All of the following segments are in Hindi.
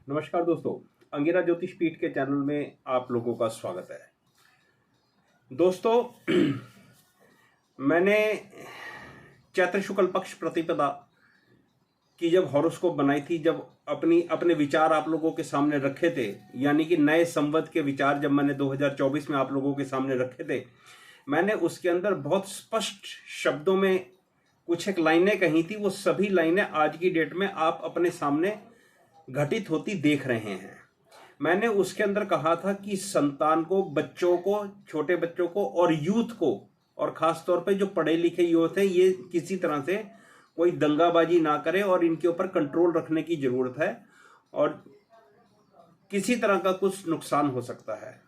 नमस्कार दोस्तों, अंगिरा ज्योतिष पीठ के चैनल में आप लोगों का स्वागत है। दोस्तों, मैंने चैत्र शुक्ल पक्ष प्रतिपदा की जब हॉरोस्कोप बनाई थी, जब अपने विचार आप लोगों के सामने रखे थे, यानी कि नए संवत के विचार जब मैंने 2024 में आप लोगों के सामने रखे थे, मैंने उसके अंदर बहुत स्पष्ट शब्दों में कुछ एक लाइनें कही थी। वो सभी लाइनें आज की डेट में आप अपने सामने घटित होती देख रहे हैं। मैंने उसके अंदर कहा था कि संतान को, बच्चों को, छोटे बच्चों को और यूथ को, और खास तौर पे जो पढ़े लिखे यूथ हैं, ये किसी तरह से कोई दंगाबाजी ना करे और इनके ऊपर कंट्रोल रखने की जरूरत है और किसी तरह का कुछ नुकसान हो सकता है।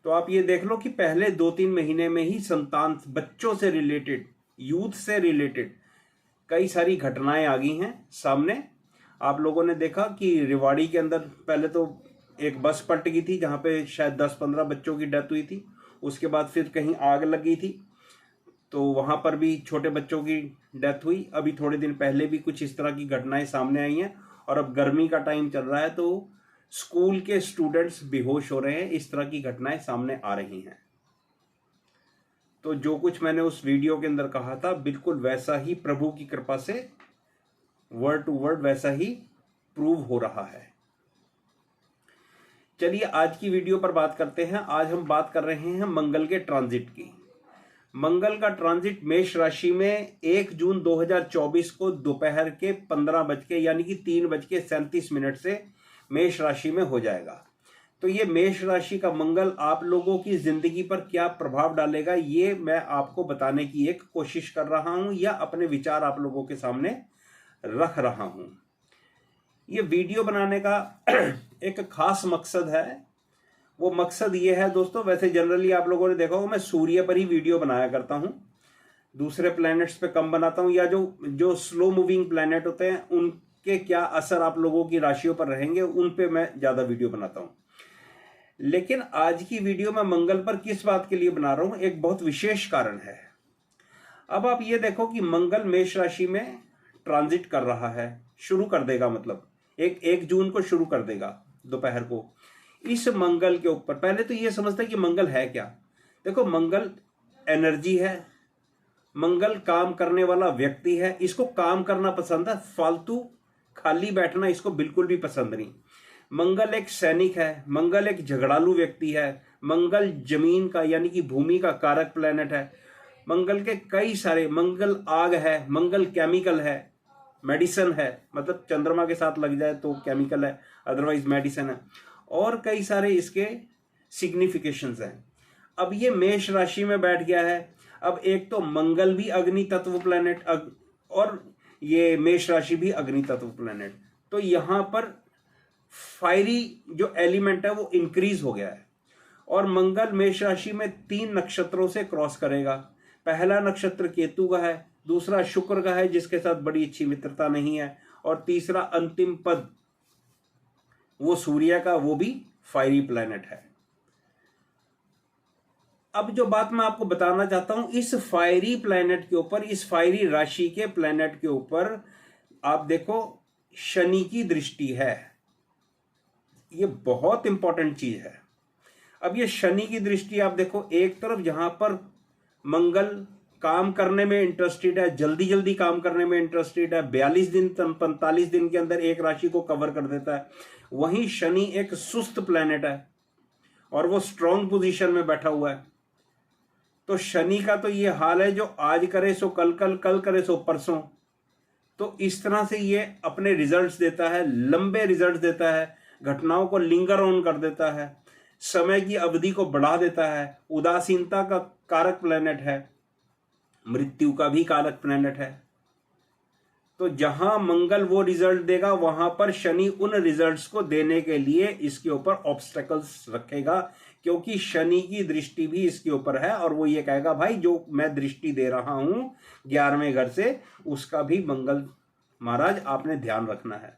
तो आप ये देख लो कि पहले 2-3 महीने में ही संतान, बच्चों से रिलेटेड, यूथ से रिलेटेड कई सारी घटनाएं आ गई हैं सामने। आप लोगों ने देखा कि रेवाड़ी के अंदर पहले तो एक बस पलट गई थी जहां पे शायद 10-15 बच्चों की डेथ हुई थी। उसके बाद फिर कहीं आग लगी थी, तो वहां पर भी छोटे बच्चों की डेथ हुई। अभी थोड़े दिन पहले भी कुछ इस तरह की घटनाएं सामने आई हैं। और अब गर्मी का टाइम चल रहा है तो स्कूल के स्टूडेंट्स बेहोश हो रहे हैं। इस तरह की घटनाएं सामने आ रही हैं। तो जो कुछ मैंने उस वीडियो के अंदर कहा था, बिल्कुल वैसा ही प्रभु की कृपा से वर्ड टू वर्ड वैसा ही प्रूव हो रहा है। चलिए आज की वीडियो पर बात करते हैं। आज हम बात कर रहे हैं मंगल के ट्रांजिट की। मंगल का ट्रांजिट मेष राशि में 1 जून 2024 को दोपहर के 15 बज के यानी कि 3:37 से मेष राशि में हो जाएगा। तो ये मेष राशि का मंगल आप लोगों की जिंदगी पर क्या प्रभाव डालेगा, ये मैं आपको बताने की एक कोशिश कर रहा हूं या अपने विचार आप लोगों के सामने रख रहा हूं। ये वीडियो बनाने का एक खास मकसद है। वो मकसद ये है दोस्तों, वैसे जनरली आप लोगों ने देखा होगा मैं सूर्य पर ही वीडियो बनाया करता हूं, दूसरे प्लैनेट्स पे कम बनाता हूं, या जो स्लो मूविंग प्लैनेट होते हैं उनके क्या असर आप लोगों की राशियों पर रहेंगे, उन पे मैं ज्यादा वीडियो बनाता हूं। लेकिन आज की वीडियो मैं मंगल पर किस बात के लिए बना रहा हूं, एक बहुत विशेष कारण है। अब आप ये देखो कि मंगल मेष राशि में ट्रांजिट कर रहा है, शुरू कर देगा, मतलब 1 जून को शुरू कर देगा दोपहर को। इस मंगल के ऊपर पहले तो ये समझते हैं कि मंगल है क्या। देखो, मंगल एनर्जी है, मंगल काम करने वाला व्यक्ति है। इसको काम करना पसंद है, फालतू खाली बैठना इसको बिल्कुल भी पसंद नहीं। मंगल एक सैनिक है, मंगल एक झगड़ालू व्यक्ति है, मंगल जमीन का यानी कि भूमि का कारक प्लेनेट है। मंगल के कई सारे, मंगल आग है, मंगल केमिकल है, मेडिसिन है, मतलब चंद्रमा के साथ लग जाए तो केमिकल है, अदरवाइज मेडिसिन है, और कई सारे इसके सिग्निफिकेशंस हैं। अब ये मेष राशि में बैठ गया है। अब एक तो मंगल भी अग्नि तत्व प्लेनेट और ये मेष राशि भी अग्नि तत्व प्लेनेट, तो यहां पर फायरी जो एलिमेंट है वो इंक्रीज हो गया है। और मंगल मेष राशि में 3 नक्षत्रों से क्रॉस करेगा। पहला नक्षत्र केतु का है, दूसरा शुक्र का है जिसके साथ बड़ी अच्छी मित्रता नहीं है, और तीसरा अंतिम पद वो सूर्य का, वो भी फायरी प्लैनेट है। अब जो बात मैं आपको बताना चाहता हूं, इस फायरी प्लैनेट के ऊपर, इस फायरी राशि के प्लैनेट के ऊपर आप देखो शनि की दृष्टि है। ये बहुत इंपॉर्टेंट चीज है। अब ये शनि की दृष्टि आप देखो, एक तरफ जहां पर मंगल काम करने में इंटरेस्टेड है, जल्दी जल्दी काम करने में इंटरेस्टेड है, 42 दिन 45 दिन के अंदर एक राशि को कवर कर देता है, वहीं शनि एक सुस्त प्लैनेट है और वो स्ट्रॉन्ग पोजीशन में बैठा हुआ है। तो शनि का तो ये हाल है, जो आज करे सो कल, कल करे सो परसों। तो इस तरह से ये अपने रिजल्ट्स देता है, लंबे रिजल्ट्स देता है, घटनाओं को लिंगर ऑन कर देता है, समय की अवधि को बढ़ा देता है, उदासीनता का कारक प्लैनेट है, मृत्यु का भी कारक प्लैनेट है। तो जहां मंगल वो रिजल्ट देगा, वहां पर शनि उन रिजल्ट्स को देने के लिए इसके ऊपर ऑब्स्टेकल्स रखेगा, क्योंकि शनि की दृष्टि भी इसके ऊपर है। और वो ये कहेगा, भाई जो मैं दृष्टि दे रहा हूं 11वें घर से, उसका भी मंगल महाराज आपने ध्यान रखना है।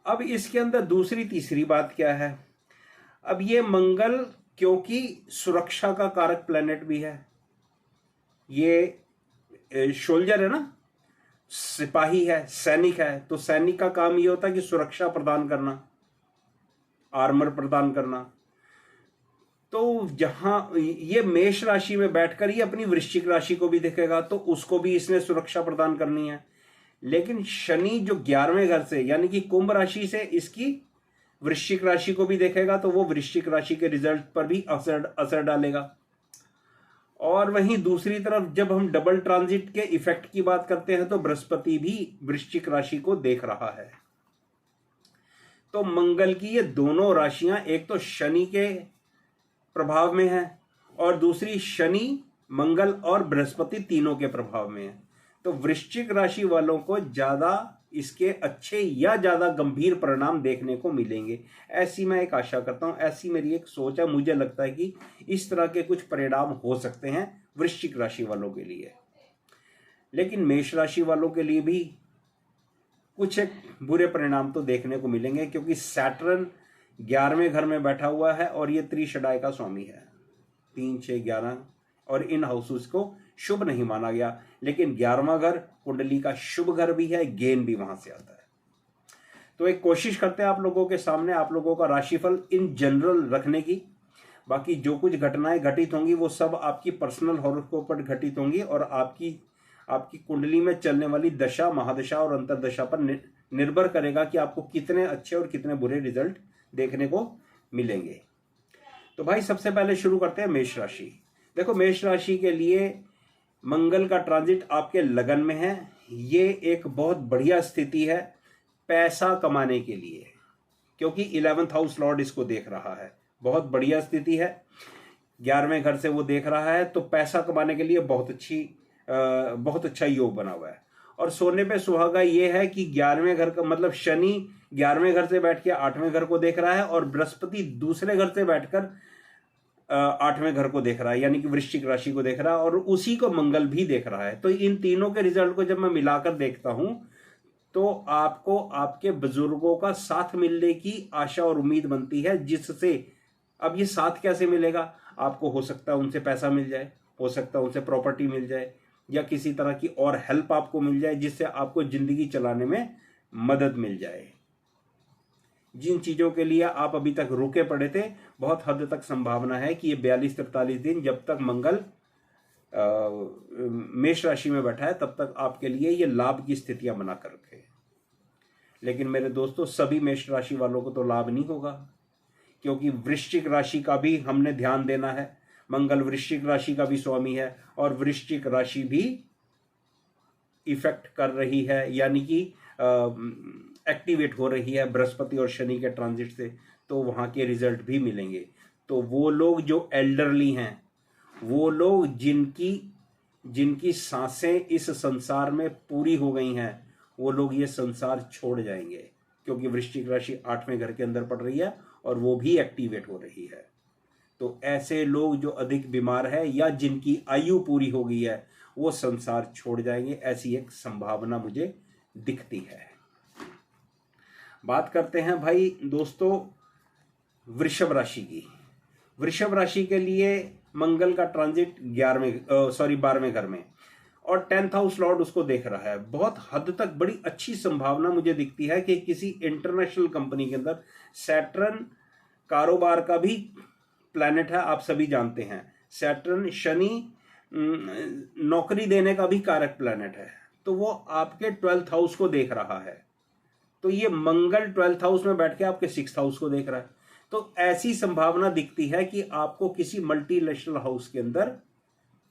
अब इसके अंदर दूसरी तीसरी बात क्या है, अब ये मंगल क्योंकि सुरक्षा का कारक प्लैनेट भी है, ये सोल्जर है ना, सिपाही है, सैनिक है, तो सैनिक का काम ये होता है कि सुरक्षा प्रदान करना, आर्मर प्रदान करना। तो जहां ये मेष राशि में बैठकर ये अपनी वृश्चिक राशि को भी देखेगा, तो उसको भी इसने सुरक्षा प्रदान करनी है। लेकिन शनि जो 11वें घर से यानी कि कुंभ राशि से इसकी वृश्चिक राशि को भी देखेगा, तो वो वृश्चिक राशि के रिजल्ट पर भी असर डालेगा। और वहीं दूसरी तरफ जब हम डबल ट्रांजिट के इफेक्ट की बात करते हैं, तो बृहस्पति भी वृश्चिक राशि को देख रहा है। तो मंगल की ये दोनों राशियां एक तो शनि के प्रभाव में है, और दूसरी शनि, मंगल और बृहस्पति तीनों के प्रभाव में है। तो वृश्चिक राशि वालों को ज्यादा इसके अच्छे या ज्यादा गंभीर परिणाम देखने को मिलेंगे, ऐसी मैं एक आशा करता हूं, ऐसी मेरी एक सोच है। मुझे लगता है कि इस तरह के कुछ परिणाम हो सकते हैं वृश्चिक राशि वालों के लिए। लेकिन मेष राशि वालों के लिए भी कुछ एक बुरे परिणाम तो देखने को मिलेंगे, क्योंकि सैटर्न 11वें घर में बैठा हुआ है और ये त्रिषडाय का स्वामी है, 3, 6, 11, और इन हाउसेस को शुभ नहीं माना गया। लेकिन 11वां घर कुंडली का शुभ घर भी है, गेन भी वहां से आता है। तो एक कोशिश करते हैं आप लोगों के सामने आप लोगों का राशिफल इन जनरल रखने की। बाकी जो कुछ घटनाएं घटित होंगी वो सब आपकी पर्सनल हॉरोस्कोप पर घटित होंगी, और आपकी कुंडली में चलने वाली दशा, महादशा और अंतरदशा पर निर्भर करेगा कि आपको कितने अच्छे और कितने बुरे रिजल्ट देखने को मिलेंगे। तो भाई सबसे पहले शुरू करते हैं मेष राशि। देखो, मेष राशि के लिए मंगल का ट्रांजिट आपके लगन में है। ये एक बहुत बढ़िया स्थिति है पैसा कमाने के लिए, क्योंकि 11th हाउस लॉर्ड इसको देख रहा है। बहुत बढ़िया स्थिति है, 11वें घर से वो देख रहा है, तो पैसा कमाने के लिए बहुत अच्छा योग बना हुआ है। और सोने पे सुहागा ये है कि 11वें घर का मतलब शनि 11वें घर से बैठ के 8वें घर को देख रहा है, और बृहस्पति दूसरे घर से बैठकर 8वें घर को देख रहा है, यानी कि वृश्चिक राशि को देख रहा है, और उसी को मंगल भी देख रहा है। तो इन तीनों के रिजल्ट को जब मैं मिलाकर देखता हूं, तो आपको आपके बुजुर्गों का साथ मिलने की आशा और उम्मीद बनती है, जिससे अब ये साथ कैसे मिलेगा, आपको हो सकता है उनसे पैसा मिल जाए, हो सकता है उनसे प्रॉपर्टी मिल जाए, या किसी तरह की और हेल्प आपको मिल जाए, जिससे आपको जिंदगी चलाने में मदद मिल जाए। जिन चीजों के लिए आप अभी तक रुके पड़े थे, बहुत हद तक संभावना है कि ये 42-43 दिन जब तक मंगल मेष राशि में बैठा है, तब तक आपके लिए ये लाभ की स्थितियां बनाकर रखे। लेकिन मेरे दोस्तों, सभी मेष राशि वालों को तो लाभ नहीं होगा, क्योंकि वृश्चिक राशि का भी हमने ध्यान देना है। मंगल वृश्चिक राशि का भी स्वामी है, और वृश्चिक राशि भी इफेक्ट कर रही है, यानी कि एक्टिवेट हो रही है बृहस्पति और शनि के ट्रांजिट से, तो वहां के रिजल्ट भी मिलेंगे। तो वो लोग जो एल्डरली हैं, वो लोग जिनकी सांसें इस संसार में पूरी हो गई हैं, वो लोग ये संसार छोड़ जाएंगे, क्योंकि वृश्चिक राशि 8वें घर के अंदर पड़ रही है और वो भी एक्टिवेट हो रही है। तो ऐसे लोग जो अधिक बीमार है या जिनकी आयु पूरी हो गई है, वो संसार छोड़ जाएंगे, ऐसी एक संभावना मुझे दिखती है। बात करते हैं भाई दोस्तों वृषभ राशि की। वृषभ राशि के लिए मंगल का ट्रांजिट 12वें घर में, और 10th हाउस लॉर्ड उसको देख रहा है। बहुत हद तक बड़ी अच्छी संभावना मुझे दिखती है कि किसी इंटरनेशनल कंपनी के अंदर, सैटर्न कारोबार का भी प्लैनेट है, आप सभी जानते हैं। सैटर्न शनि नौकरी देने का भी कारक प्लैनेट है, तो वो आपके 12th हाउस को देख रहा है। तो ये मंगल 12th हाउस में बैठ के आपके 6th हाउस को देख रहा है। तो ऐसी संभावना दिखती है कि आपको किसी मल्टीनेशनल हाउस के अंदर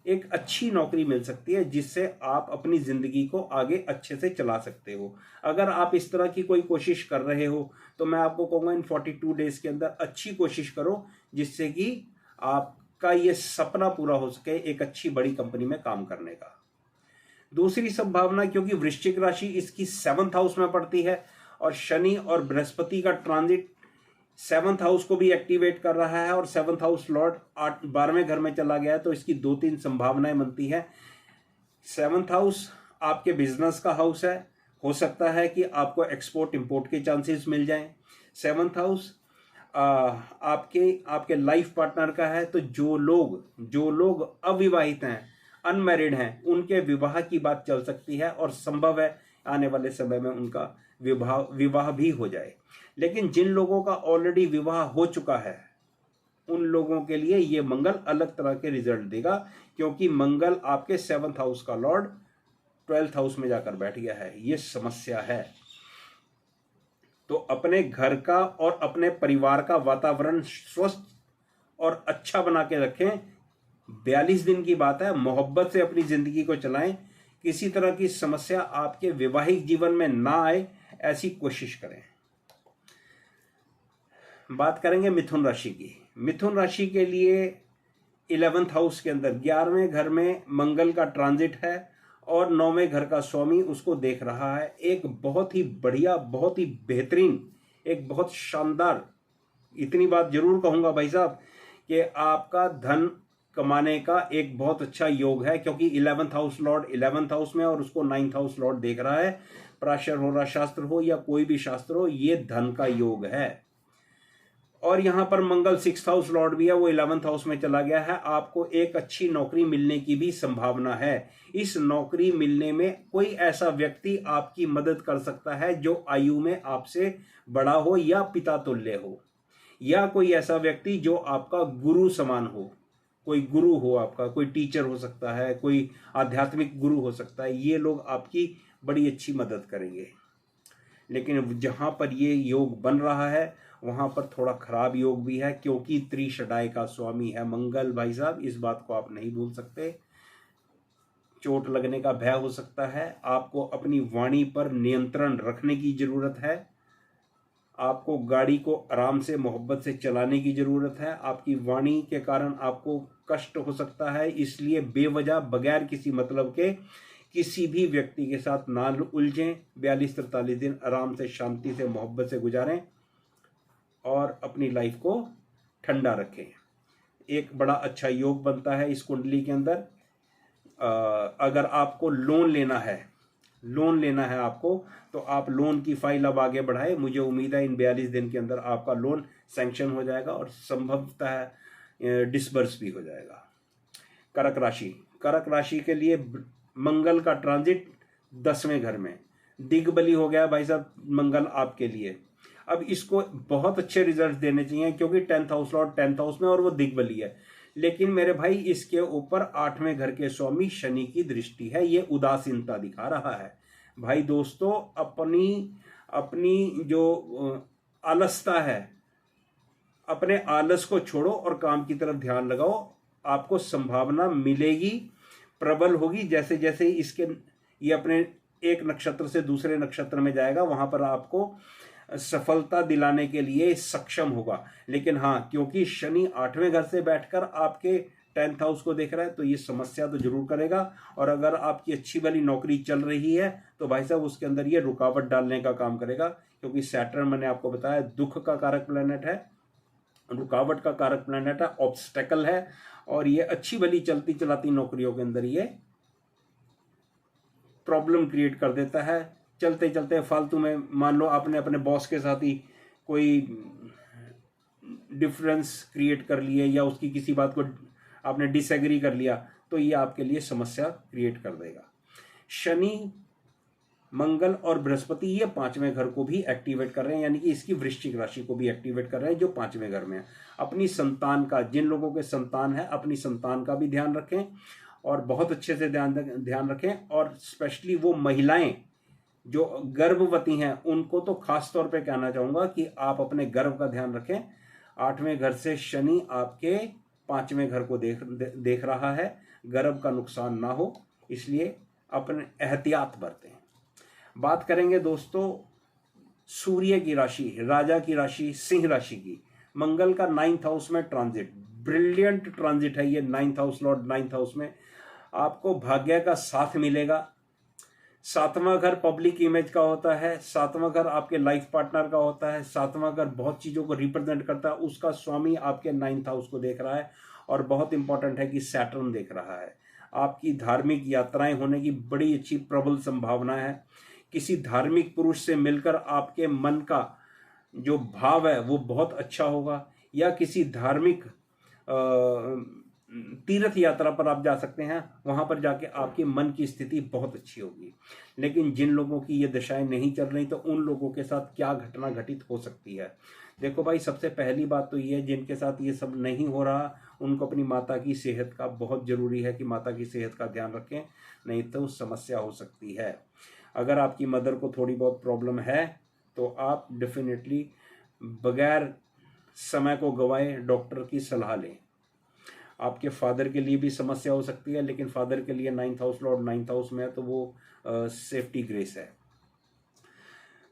एक अच्छी नौकरी मिल सकती है, जिससे आप अपनी जिंदगी को आगे अच्छे से चला सकते हो। अगर आप इस तरह की कोई कोशिश कर रहे हो, तो मैं आपको कहूंगा इन 42 डेज के अंदर अच्छी कोशिश करो, जिससे कि आपका ये सपना पूरा हो सके एक अच्छी बड़ी कंपनी में काम करने का। दूसरी संभावना, क्योंकि वृश्चिक राशि इसकी 7th हाउस में पड़ती है, और शनि और बृहस्पति का ट्रांजिट 7th हाउस को भी एक्टिवेट कर रहा है, और 7th हाउस लॉर्ड 12वें घर में चला गया है, तो इसकी 2-3 संभावनाएं बनती है। 7th हाउस आपके बिजनेस का हाउस है, हो सकता है कि आपको एक्सपोर्ट इंपोर्ट के चांसेस मिल जाएं। 7th हाउस आपके लाइफ पार्टनर का है, तो जो लोग अविवाहित हैं, अनमैरिड हैं उनके विवाह की बात चल सकती है और संभव है आने वाले समय में उनका विवाह भी हो जाए। लेकिन जिन लोगों का ऑलरेडी विवाह हो चुका है उन लोगों के लिए ये मंगल अलग तरह के रिजल्ट देगा, क्योंकि मंगल आपके 7th हाउस का लॉर्ड 12th हाउस में जाकर बैठ गया है। ये समस्या है। तो अपने घर का और अपने परिवार का वातावरण स्वस्थ और अच्छा बना के रखें। 42 दिन की बात है, मोहब्बत से अपनी जिंदगी को चलाएं। किसी तरह की समस्या आपके वैवाहिक जीवन में ना आए, ऐसी कोशिश करें। बात करेंगे मिथुन राशि की। मिथुन राशि के लिए 11th हाउस के अंदर 11वें घर में मंगल का ट्रांजिट है और 9वें घर का स्वामी उसको देख रहा है। एक बहुत ही बढ़िया, बहुत ही बेहतरीन, एक बहुत शानदार, इतनी बात जरूर कहूंगा भाई साहब कि आपका धन कमाने का एक बहुत अच्छा योग है, क्योंकि 11th house Lord 11th house में और उसको 9th हाउस लॉर्ड देख रहा है। पराशर हो रहा शास्त्र हो या कोई भी शास्त्र हो, ये धन का योग है। और यहां पर मंगल 6th हाउस लॉर्ड भी है, वो 11th हाउस में चला गया है। आपको एक अच्छी नौकरी मिलने की भी संभावना है। इस नौकरी मिलने में कोई ऐसा व्यक्ति आपकी मदद कर सकता है जो आयु में आपसे बड़ा हो या पिता तुल्य हो, या कोई ऐसा व्यक्ति जो आपका गुरु समान हो। कोई गुरु हो आपका, कोई टीचर हो सकता है, कोई आध्यात्मिक गुरु हो सकता है। ये लोग आपकी बड़ी अच्छी मदद करेंगे। लेकिन जहां पर ये योग बन रहा है वहां पर थोड़ा खराब योग भी है, क्योंकि त्रिशडाय का स्वामी है मंगल। भाई साहब, इस बात को आप नहीं भूल सकते। चोट लगने का भय हो सकता है। आपको अपनी वाणी पर नियंत्रण रखने की जरूरत है। आपको गाड़ी को आराम से, मोहब्बत से चलाने की जरूरत है। आपकी वाणी के कारण आपको कष्ट हो सकता है, इसलिए बेवजह बगैर किसी मतलब के किसी भी व्यक्ति के साथ ना उलझें। 42-43 दिन आराम से, शांति से, मोहब्बत से गुजारें और अपनी लाइफ को ठंडा रखें। एक बड़ा अच्छा योग बनता है इस कुंडली के अंदर। अगर आपको लोन लेना है आपको, तो आप लोन की फाइल अब आगे बढ़ाएं। मुझे उम्मीद है इन 42 दिन के अंदर आपका लोन सैंक्शन हो जाएगा और संभवतः डिसबर्स भी हो जाएगा। कर्क राशि के लिए मंगल का ट्रांजिट 10वें घर में दिग्बली हो गया भाई साहब मंगल आपके लिए। अब इसको बहुत अच्छे रिजल्ट देने चाहिए, क्योंकि 10th house Lord 10th house में और वो दिग्बली है। लेकिन मेरे भाई, इसके ऊपर 8वें घर के स्वामी शनि की दृष्टि है। ये उदासीनता दिखा रहा है। भाई दोस्तों, अपनी जो आलसता है, अपने आलस को छोड़ो और काम की तरफ ध्यान लगाओ। आपको संभावना मिलेगी, प्रबल होगी। जैसे जैसे ये अपने एक नक्षत्र से दूसरे नक्षत्र में जाएगा, वहां पर आपको सफलता दिलाने के लिए सक्षम होगा। लेकिन हाँ, क्योंकि शनि 8वें घर से बैठकर आपके 10th हाउस को देख रहा है, तो ये समस्या तो जरूर करेगा। और अगर आपकी अच्छी वाली नौकरी चल रही है तो भाई साहब उसके अंदर ये रुकावट डालने का काम करेगा, क्योंकि सैटर्न मैंने आपको बताया दुख का कारक प्लैनेट है, रुकावट का कारक प्लैनेट है, ऑब्स्टेकल है। और ये अच्छी वाली चलती चलाती नौकरियों के अंदर ये प्रॉब्लम क्रिएट कर देता है। चलते चलते फालतू में, मान लो आपने अपने बॉस के साथ ही कोई डिफरेंस क्रिएट कर लिए या उसकी किसी बात को आपने डिसएग्री कर लिया, तो ये आपके लिए समस्या क्रिएट कर देगा। शनि, मंगल और बृहस्पति ये 5वें घर को भी एक्टिवेट कर रहे हैं, यानी कि इसकी वृश्चिक राशि को भी एक्टिवेट कर रहे हैं जो 5वें घर में है। अपनी संतान का, जिन लोगों के संतान है, अपनी संतान का भी ध्यान रखें और बहुत अच्छे से ध्यान रखें। और स्पेशली वो महिलाएं जो गर्भवती हैं उनको तो खास तौर पे कहना चाहूंगा कि आप अपने गर्भ का ध्यान रखें। 8वें घर से शनि आपके 5वें घर को देख रहा है। गर्भ का नुकसान ना हो, इसलिए अपने एहतियात बरतें। बात करेंगे दोस्तों सूर्य की राशि, राजा की राशि सिंह राशि की। मंगल का 9th हाउस में ट्रांजिट, ब्रिलियंट ट्रांजिट है ये। 9th house Lord 9th house में, आपको भाग्य का साथ मिलेगा। 7वां घर पब्लिक इमेज का होता है, 7वां घर आपके लाइफ पार्टनर का होता है, 7वां घर बहुत चीजों को रिप्रेजेंट करता है। उसका स्वामी आपके 9th हाउस को देख रहा है। और बहुत इंपॉर्टेंट है कि सैटर्न देख रहा है। आपकी धार्मिक यात्राएं होने की बड़ी अच्छी प्रबल संभावना है। किसी धार्मिक पुरुष से मिलकर आपके मन का जो भाव है वो बहुत अच्छा होगा, या किसी धार्मिक तीर्थ यात्रा पर आप जा सकते हैं, वहां पर जाके आपके मन की स्थिति बहुत अच्छी होगी। लेकिन जिन लोगों की ये दशाएं नहीं चल रही तो उन लोगों के साथ क्या घटना घटित हो सकती है। देखो भाई, सबसे पहली बात तो ये है, जिनके साथ ये सब नहीं हो रहा उनको अपनी माता की सेहत का बहुत जरूरी है कि माता की सेहत का ध्यान रखें, नहीं तो समस्या हो सकती है। अगर आपकी मदर को थोड़ी बहुत प्रॉब्लम है तो आप डेफिनेटली बगैर समय को गंवाए डॉक्टर की सलाह लें। आपके फादर के लिए भी समस्या हो सकती है, लेकिन फादर के लिए 9th house Lord 9th house में है तो वो सेफ्टी ग्रेस है।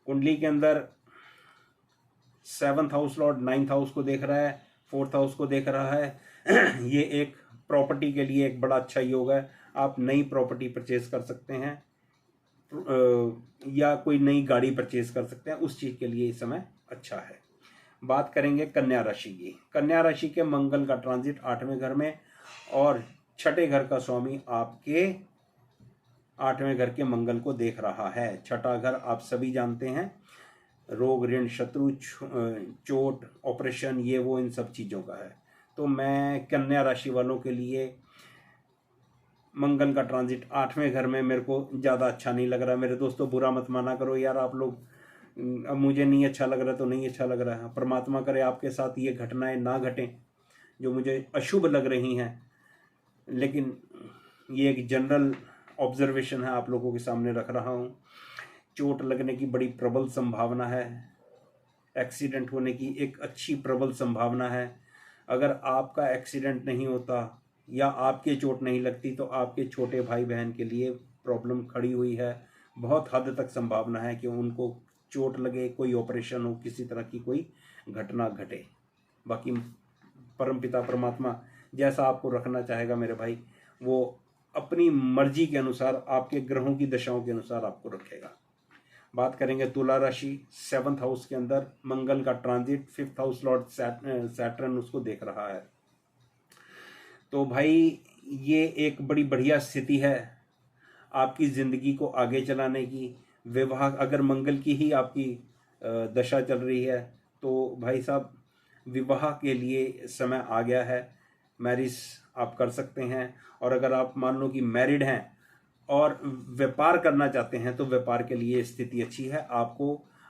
कुंडली के अंदर 7th house Lord 9th house को देख रहा है, 4th हाउस को देख रहा है। ये एक प्रॉपर्टी के लिए एक बड़ा अच्छा योग है। आप नई प्रॉपर्टी परचेज कर सकते हैं या कोई नई गाड़ी परचेज कर सकते हैं, उस चीज के लिए इस समय अच्छा है। बात करेंगे कन्या राशि की। कन्या राशि के मंगल का ट्रांजिट 8वें घर में और छठे घर का स्वामी आपके 8वें घर के मंगल को देख रहा है। छठा घर आप सभी जानते हैं, रोग ऋण शत्रु चोट ऑपरेशन ये वो इन सब चीज़ों का है। तो मैं कन्या राशि वालों के लिए मंगल का ट्रांजिट 8वें घर में मेरे को ज़्यादा अच्छा नहीं लग रहा। मेरे दोस्तों, बुरा मत माना करो यार, आप लोग, अब मुझे नहीं अच्छा लग रहा तो नहीं अच्छा लग रहा है। परमात्मा करे आपके साथ ये घटनाएं ना घटें जो मुझे अशुभ लग रही हैं, लेकिन ये एक जनरल ऑब्जर्वेशन है, आप लोगों के सामने रख रहा हूँ। चोट लगने की बड़ी प्रबल संभावना है, एक्सीडेंट होने की एक अच्छी प्रबल संभावना है। अगर आपका एक्सीडेंट नहीं होता या आपके चोट नहीं लगती तो आपके छोटे भाई बहन के लिए प्रॉब्लम खड़ी हुई है। बहुत हद तक संभावना है कि उनको चोट लगे, कोई ऑपरेशन हो, किसी तरह की कोई घटना घटे। बाकी परमपिता परमात्मा जैसा आपको रखना चाहेगा मेरे भाई, वो अपनी मर्जी के अनुसार आपके ग्रहों की दशाओं के अनुसार आपको रखेगा। बात करेंगे तुला राशि। 7th हाउस के अंदर मंगल का transit 5th house Lord Saturn उसको देख रहा है। तो भाई ये एक बड़ी बढ़िया स्थिति है आपकी जिंदगी को आगे चलाने की। विवाह, अगर मंगल की ही आपकी दशा चल रही है तो भाई साहब विवाह के लिए समय आ गया है। मैरिज आप कर सकते हैं, और अगर आप मान लो कि मैरिड हैं और व्यापार करना चाहते हैं तो व्यापार के लिए स्थिति अच्छी है।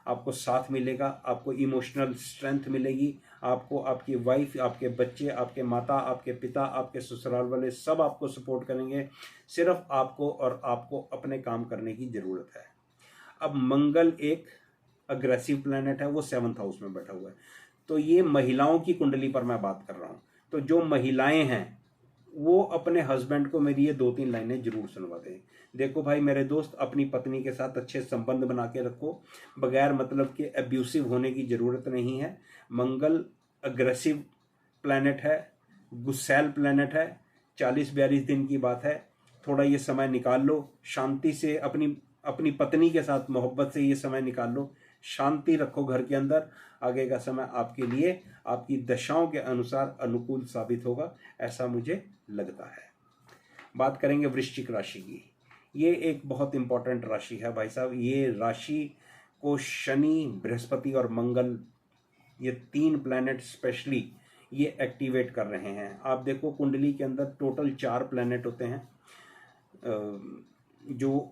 आपको साथ मिलेगा, आपको इमोशनल स्ट्रेंथ मिलेगी, आपको आपकी वाइफ, आपके बच्चे, आपके माता, आपके पिता, आपके ससुराल वाले सब आपको सपोर्ट करेंगे। सिर्फ आपको अपने काम करने की जरूरत है। अब मंगल एक अग्रेसिव प्लैनेट है, वो 7th हाउस में बैठा हुआ है। तो ये महिलाओं की कुंडली पर मैं बात कर रहा हूँ। तो जो महिलाएं हैं वो अपने हस्बैंड को मेरी ये 2-3 लाइनें जरूर सुनवा दें। देखो भाई मेरे दोस्त, अपनी पत्नी के साथ अच्छे संबंध बना के रखो, बगैर मतलब के अब्यूसिव होने की जरूरत नहीं है। मंगल अग्रेसिव प्लैनेट है, गुस्सैल प्लैनेट है। 40-42 दिन की बात है, थोड़ा ये समय निकाल लो, शांति से अपनी पत्नी के साथ मोहब्बत से ये समय निकाल लो, शांति रखो घर के अंदर। आगे का समय आपके लिए आपकी दशाओं के अनुसार अनुकूल साबित होगा, ऐसा मुझे लगता है। बात करेंगे वृश्चिक राशि की। ये एक बहुत इंपॉर्टेंट राशि है भाई साहब। ये राशि को शनि, बृहस्पति और मंगल, ये 3 प्लैनेट स्पेशली ये एक्टिवेट कर रहे हैं। आप देखो कुंडली के अंदर टोटल 4 प्लैनेट होते हैं जो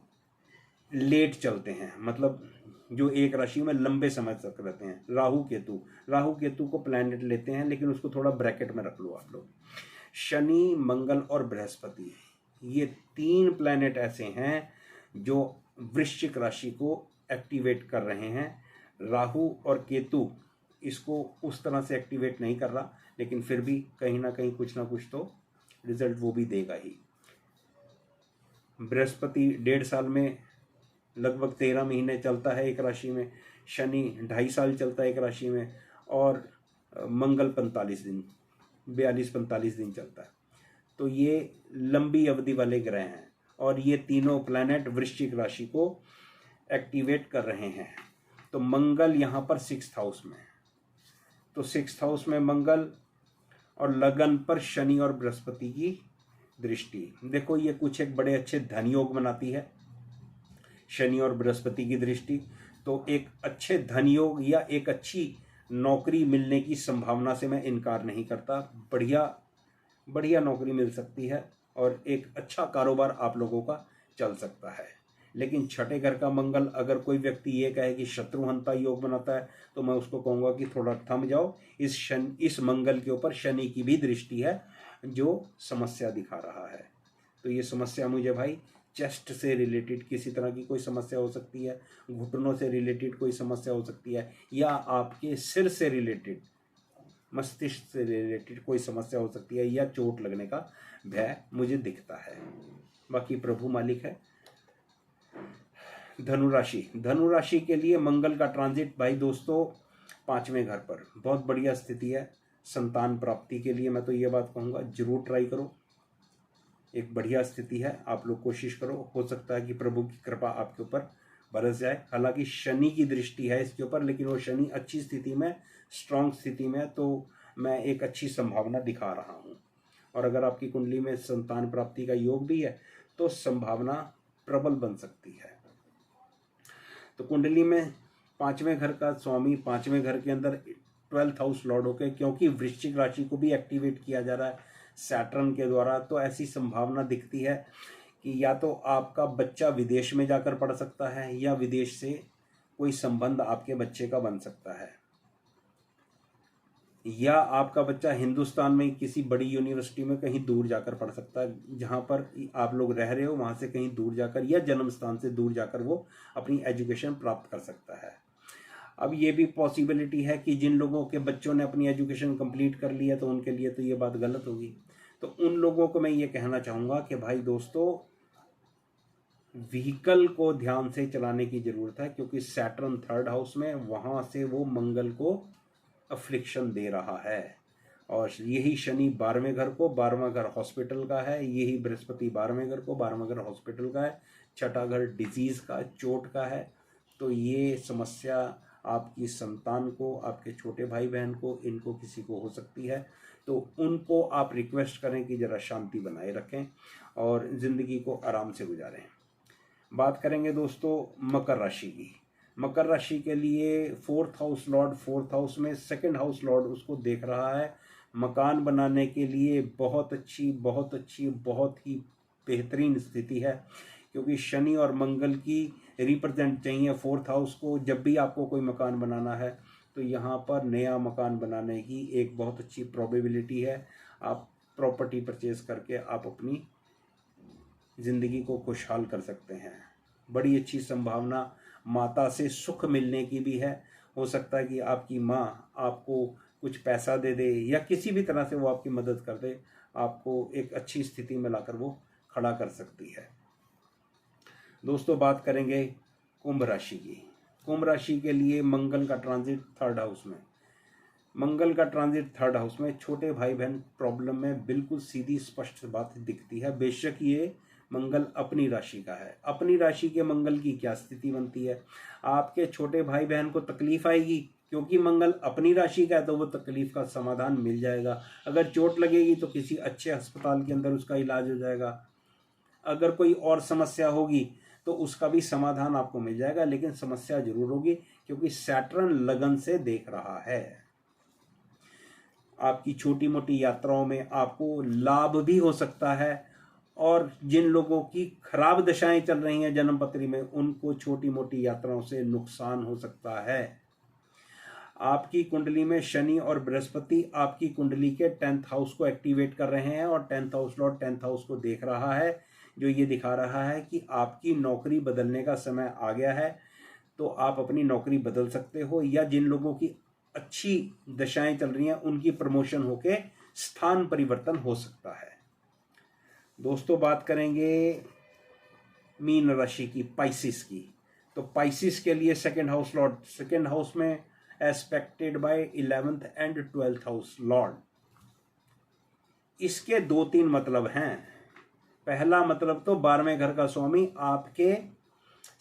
लेट चलते हैं, मतलब जो एक राशि में लंबे समय तक रहते हैं। राहु केतु को प्लैनेट लेते हैं, लेकिन उसको थोड़ा ब्रैकेट में रख लो आप लोग। शनि, मंगल और बृहस्पति, ये 3 प्लैनेट ऐसे हैं जो वृश्चिक राशि को एक्टिवेट कर रहे हैं। राहु और केतु इसको उस तरह से एक्टिवेट नहीं कर रहा, लेकिन फिर भी कहीं ना कहीं कुछ ना कुछ तो रिजल्ट वो भी देगा ही। बृहस्पति 1.5 साल में लगभग 13 महीने चलता है एक राशि में, शनि 2.5 साल चलता है एक राशि में, और मंगल 45 दिन 42-45 दिन चलता है। तो ये लंबी अवधि वाले ग्रह हैं और ये तीनों प्लैनेट वृश्चिक राशि को एक्टिवेट कर रहे हैं। तो मंगल यहाँ पर 6th हाउस में, तो 6th हाउस में मंगल और लगन पर शनि और बृहस्पति की दृष्टि। देखो ये कुछ एक बड़े अच्छे धन योग बनाती है, शनि और बृहस्पति की दृष्टि। तो एक अच्छे धन योग या एक अच्छी नौकरी मिलने की संभावना से मैं इनकार नहीं करता। बढ़िया बढ़िया नौकरी मिल सकती है और एक अच्छा कारोबार आप लोगों का चल सकता है। लेकिन छठे घर का मंगल अगर कोई व्यक्ति ये कहे कि शत्रुहंता योग बनाता है, तो मैं उसको कहूँगा कि थोड़ा थम जाओ। इस मंगल के ऊपर शनि की भी दृष्टि है जो समस्या दिखा रहा है। तो ये समस्या मुझे भाई चेस्ट से रिलेटेड किसी तरह की कोई समस्या हो सकती है, घुटनों से रिलेटेड कोई समस्या हो सकती है, या आपके सिर से रिलेटेड, मस्तिष्क से रिलेटेड कोई समस्या हो सकती है, या चोट लगने का भय मुझे दिखता है। बाकी प्रभु मालिक है। धनु राशि के लिए मंगल का ट्रांजिट भाई दोस्तों 5वें घर पर बहुत बढ़िया स्थिति है। संतान प्राप्ति के लिए मैं तो ये बात कहूँगा जरूर ट्राई करो, एक बढ़िया स्थिति है, आप लोग कोशिश करो। हो सकता है कि प्रभु की कृपा आपके ऊपर बरस जाए। हालांकि शनि की दृष्टि है इसके ऊपर, लेकिन वो शनि अच्छी स्थिति में, स्ट्रांग स्थिति में, तो मैं एक अच्छी संभावना दिखा रहा हूँ। और अगर आपकी कुंडली में संतान प्राप्ति का योग भी है तो संभावना प्रबल बन सकती है। तो कुंडली में 5वें घर का स्वामी 5वें घर के अंदर 12th हाउस लॉर्ड होकर, क्योंकि वृश्चिक राशि को भी एक्टिवेट किया जा रहा है सैटर्न के द्वारा, तो ऐसी संभावना दिखती है कि या तो आपका बच्चा विदेश में जाकर पढ़ सकता है, या विदेश से कोई संबंध आपके बच्चे का बन सकता है, या आपका बच्चा हिंदुस्तान में किसी बड़ी यूनिवर्सिटी में कहीं दूर जाकर पढ़ सकता है। जहाँ पर आप लोग रह रहे हो वहाँ से कहीं दूर जाकर, या जन्म स्थान से दूर जाकर वो अपनी एजुकेशन प्राप्त कर सकता है। अब ये भी पॉसिबिलिटी है कि जिन लोगों के बच्चों ने अपनी एजुकेशन कंप्लीट कर ली है तो उनके लिए तो ये बात गलत होगी। तो उन लोगों को मैं ये कहना चाहूँगा कि भाई दोस्तों व्हीकल को ध्यान से चलाने की ज़रूरत है, क्योंकि सैटर्न 3rd हाउस में, वहाँ से वो मंगल को अफ्लिक्शन दे रहा है। और यही शनि 12वें घर को, 12वां घर हॉस्पिटल का है, यही बृहस्पति 12वें घर को, 12वां घर हॉस्पिटल का है, छठा घर डिजीज़ का, चोट का है। तो ये समस्या आपकी संतान को, आपके छोटे भाई बहन को, इनको किसी को हो सकती है। तो उनको आप रिक्वेस्ट करें कि ज़रा शांति बनाए रखें और ज़िंदगी को आराम से गुजारें। बात करेंगे दोस्तों मकर राशि की। मकर राशि के लिए 4th house Lord 4th house में, 2nd हाउस लॉर्ड उसको देख रहा है। मकान बनाने के लिए बहुत अच्छी, बहुत अच्छी, बहुत ही बेहतरीन स्थिति है, क्योंकि शनि और मंगल की रिप्रेजेंट चाहिए 4th हाउस को। जब भी आपको कोई मकान बनाना है तो यहाँ पर नया मकान बनाने की एक बहुत अच्छी प्रोबेबिलिटी है। आप प्रॉपर्टी परचेज करके आप अपनी ज़िंदगी को खुशहाल कर सकते हैं। बड़ी अच्छी संभावना माता से सुख मिलने की भी है। हो सकता है कि आपकी माँ आपको कुछ पैसा दे दे, या किसी भी तरह से वो आपकी मदद कर दे, आपको एक अच्छी स्थिति में लाकर वो खड़ा कर सकती है। दोस्तों बात करेंगे कुंभ राशि की। कुंभ राशि के लिए मंगल का ट्रांजिट 3rd हाउस में, मंगल का ट्रांजिट 3rd हाउस में छोटे भाई बहन प्रॉब्लम में, बिल्कुल सीधी स्पष्ट बात दिखती है। बेशक ये मंगल अपनी राशि का है, अपनी राशि के मंगल की क्या स्थिति बनती है, आपके छोटे भाई बहन को तकलीफ आएगी, क्योंकि मंगल अपनी राशि का है तो वो तकलीफ का समाधान मिल जाएगा। अगर चोट लगेगी तो किसी अच्छे अस्पताल के अंदर उसका इलाज हो जाएगा। अगर कोई और समस्या होगी तो उसका भी समाधान आपको मिल जाएगा, लेकिन समस्या जरूर होगी, क्योंकि सैटर्न लगन से देख रहा है। आपकी छोटी मोटी यात्राओं में आपको लाभ भी हो सकता है, और जिन लोगों की खराब दशाएं चल रही हैं जन्म पत्री में, उनको छोटी मोटी यात्राओं से नुकसान हो सकता है। आपकी कुंडली में शनि और बृहस्पति आपकी कुंडली के 10th हाउस को एक्टिवेट कर रहे हैं, और 10th house Lord 10th house को देख रहा है, जो ये दिखा रहा है कि आपकी नौकरी बदलने का समय आ गया है। तो आप अपनी नौकरी बदल सकते हो, या जिन लोगों की अच्छी दशाएं चल रही हैं उनकी प्रमोशन होके स्थान परिवर्तन हो सकता है। दोस्तों बात करेंगे मीन राशि की, पाइसिस की। तो पाइसिस के लिए 2nd house lord 2nd house में aspected by 11th and 12th house lord. इसके 2-3 मतलब हैं। पहला मतलब तो 12वें घर का स्वामी आपके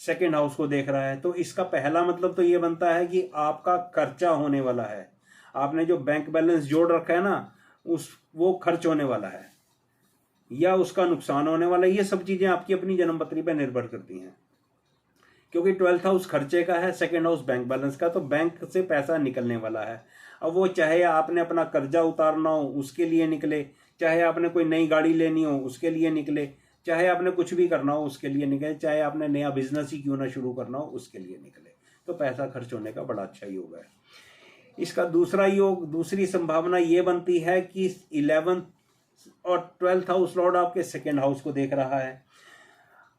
2nd हाउस को देख रहा है, तो इसका पहला मतलब तो ये बनता है कि आपका खर्चा होने वाला है। आपने जो बैंक बैलेंस जोड़ रखा है ना, वो खर्च होने वाला है, या उसका नुकसान होने वाला है। ये सब चीजें आपकी अपनी जन्मपत्री पर निर्भर करती हैं, क्योंकि 12th हाउस खर्चे का है, 2nd हाउस बैंक बैलेंस का, तो बैंक से पैसा निकलने वाला है। अब वो चाहे आपने अपना कर्जा उतारना हो उसके लिए निकले, चाहे आपने कोई नई गाड़ी लेनी हो उसके लिए निकले, चाहे आपने कुछ भी करना हो उसके लिए निकले, चाहे आपने नया बिजनेस ही क्यों ना शुरू करना हो उसके लिए निकले, तो पैसा खर्च होने का बड़ा अच्छा योग है। इसका दूसरा योग, दूसरी संभावना ये बनती है कि 11th और 12th हाउस लॉर्ड आपके 2nd हाउस को देख रहा है।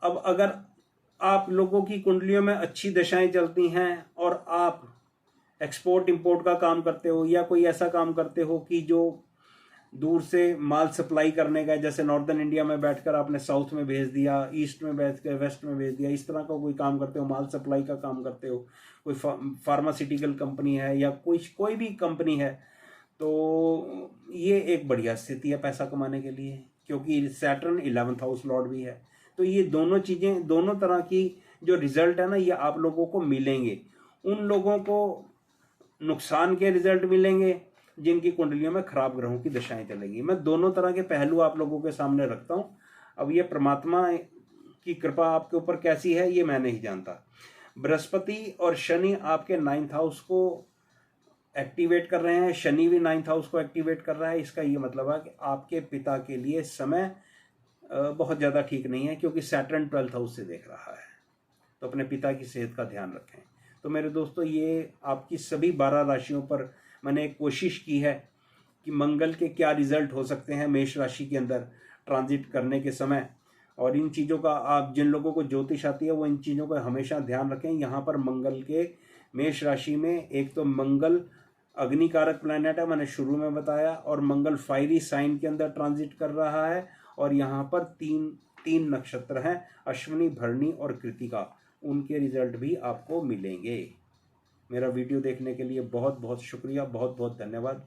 अब अगर आप लोगों की कुंडलियों में अच्छी दशाएं चलती हैं और आप एक्सपोर्ट इंपोर्ट का काम करते हो या कोई ऐसा काम करते हो कि जो दूर से माल सप्लाई करने का है, जैसे नॉर्दर्न इंडिया में बैठकर आपने साउथ में भेज दिया, ईस्ट में बैठ कर वेस्ट में भेज दिया, इस तरह का कोई काम करते हो, माल सप्लाई का काम करते हो, कोई फार्मास्यूटिकल कंपनी है या कोई भी कंपनी है, तो ये एक बढ़िया स्थिति है पैसा कमाने के लिए, क्योंकि सैटर्न 11th हाउस लॉर्ड भी है। तो ये दोनों चीज़ें, दोनों तरह की जो रिजल्ट है ना, ये आप लोगों को मिलेंगे। उन लोगों को नुकसान के रिजल्ट मिलेंगे जिनकी कुंडलियों में खराब ग्रहों की दशाएं चलेगी। मैं दोनों तरह के पहलू आप लोगों के सामने रखता हूं। अब ये परमात्मा की कृपा आपके ऊपर कैसी है ये मैं नहीं जानता। बृहस्पति और शनि आपके 9th हाउस को एक्टिवेट कर रहे हैं, शनि भी 9th हाउस को एक्टिवेट कर रहा है। इसका ये मतलब है कि आपके पिता के लिए समय बहुत ज़्यादा ठीक नहीं है, क्योंकि सैटर्न 12th हाउस से देख रहा है। तो अपने पिता की सेहत का ध्यान रखें। तो मेरे दोस्तों, ये आपकी सभी 12 राशियों पर मैंने एक कोशिश की है कि मंगल के क्या रिजल्ट हो सकते हैं मेष राशि के अंदर ट्रांजिट करने के समय, और इन चीज़ों का आप जिन लोगों को ज्योतिष आती है वो इन चीज़ों का हमेशा ध्यान रखें। यहाँ पर मंगल के मेष राशि में एक तो मंगल अग्निकारक प्लैनेट है, मैंने शुरू में बताया, और मंगल फायरी साइन के अंदर ट्रांजिट कर रहा है, और यहाँ पर तीन नक्षत्र हैं, अश्विनी, भरणी और कृतिका। उनके रिजल्ट भी आपको मिलेंगे। मेरा वीडियो देखने के लिए बहुत बहुत शुक्रिया, बहुत बहुत धन्यवाद।